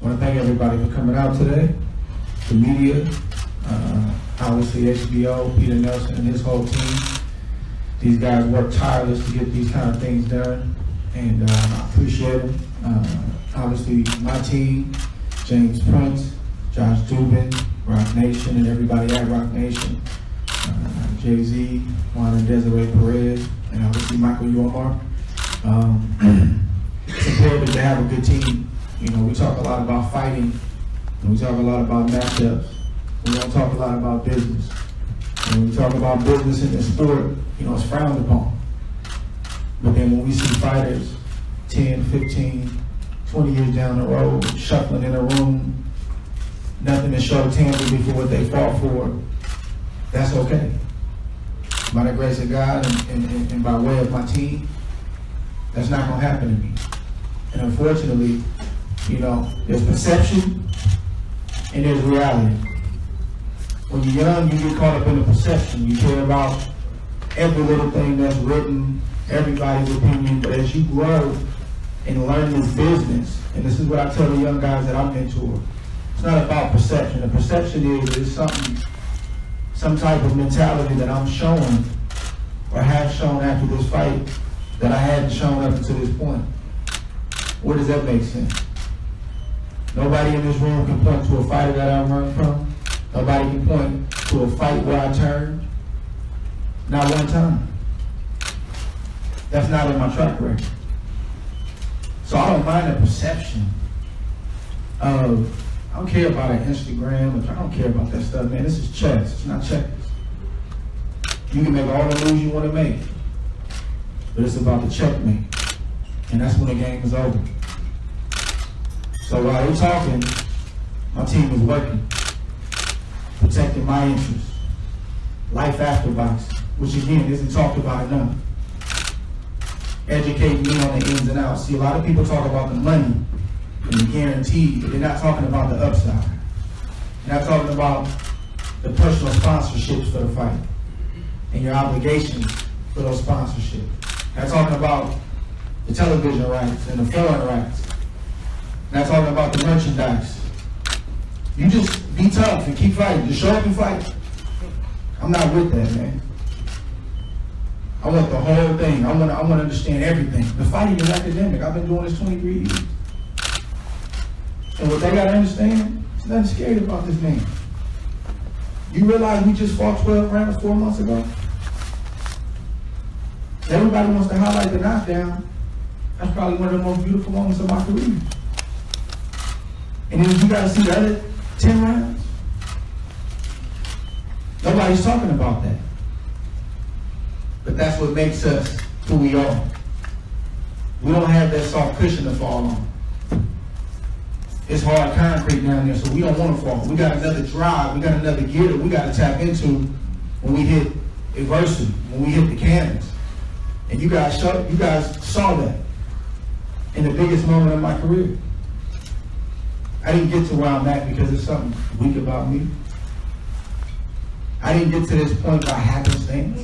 I want to thank everybody for coming out today. The media, obviously HBO, Peter Nelson and his whole team. These guys work tireless to get these kind of things done, and I appreciate them. Obviously my team, James Prince, Josh Dubin, Rock Nation, and everybody at Rock Nation, Jay-Z, Juan and Desiree Perez, and obviously Michael Yormar. It's imperative to have a good team. You know, we talk a lot about fighting, and we talk a lot about matchups. We don't talk a lot about business. When we talk about business in this sport, you know, it's frowned upon. But then when we see fighters 10, 15, 20 years down the road, shuffling in a room, nothing to show tangibly for what they fought for, that's okay. By the grace of God and by way of my team, that's not gonna happen to me. And unfortunately, you know, there's perception and there's reality. When you're young, you get caught up in the perception. You care about every little thing that's written, everybody's opinion, but as you grow and learn this business, and this is what I tell the young guys that I mentor, it's not about perception. The perception is something, some type of mentality that I'm showing or have shown after this fight that I hadn't shown up until this point. Where does that make sense? Nobody in this room can point to a fighter that I run from. Nobody can point to a fight where I turned. Not one time. That's not in my track record. So I don't mind the perception of, I don't care about an Instagram, I don't care about that stuff, man. This is chess, it's not checkers. You can make all the moves you want to make, but it's about the checkmate. And that's when the game is over. So while we're talking, my team is working, protecting my interests. Life after boxing, which again isn't talked about enough. Educating me on the ins and outs. See, a lot of people talk about the money and the guarantee, but they're not talking about the upside. They're not talking about the personal sponsorships for the fight and your obligations for those sponsorships. They're talking about the television rights and the film rights. They're talking about the merchandise. You just be tough and keep fighting. Just show up and fight. I'm not with that, man. I want the whole thing. I want to understand everything. The fighting is academic. I've been doing this 23 years. And what they got to understand, there's nothing scary about this man. You realize we just fought 12 rounds 4 months ago? Everybody wants to highlight the knockdown. That's probably one of the most beautiful moments of my career. And then you got to see the other 10 rounds. Nobody's talking about that. But that's what makes us who we are. We don't have that soft cushion to fall on. It's hard concrete down there, so we don't want to fall. We got another drive, we got another gear that we got to tap into when we hit adversity, when we hit the canvas. And you guys saw that in the biggest moment of my career. I didn't get to where I'm at because there's something weak about me. I didn't get to this point by happenstance.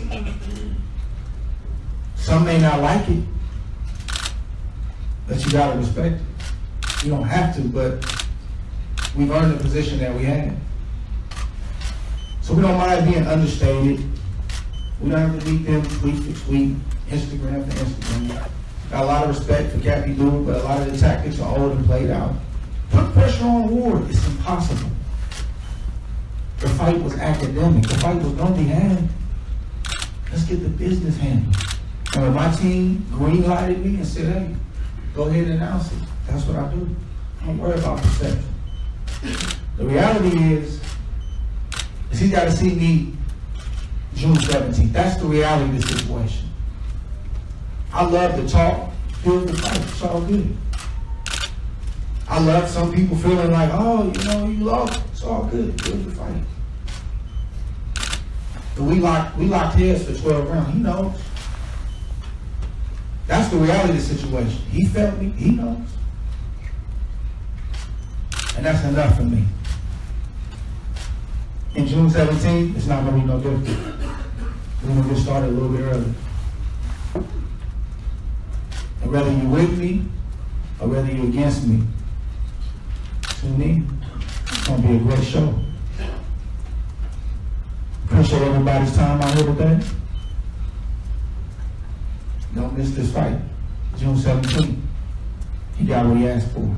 Some may not like it, but you gotta respect it. You don't have to, but we've earned the position that we have. So we don't mind being understated. We don't have to meet them tweet for tweet, Instagram for Instagram. Got a lot of respect for Cappy Lou, but a lot of the tactics are old and played out. Put pressure on Ward, it's impossible. The fight was academic, the fight was gonna be had. Let's get the business handled. And when my team green-lighted me and said, hey, go ahead and announce it, that's what I do. I don't worry about perception. The reality is he's got to see me June 17th. That's the reality of the situation. I love to talk, feel the fight, it's all good. I love some people feeling like, oh, you know, you lost, it's all good, feel the fight. But we locked heads for 12 rounds, he knows. That's the reality of the situation. He felt me, he knows. And that's enough for me. In June 17th, it's not going to be no different. We're going to get started a little bit early. And whether you're with me or whether you're against me, Tune in. It's going to be a great show. Appreciate everybody's time out here today. Don't miss this fight. June 17th. He got what he asked for.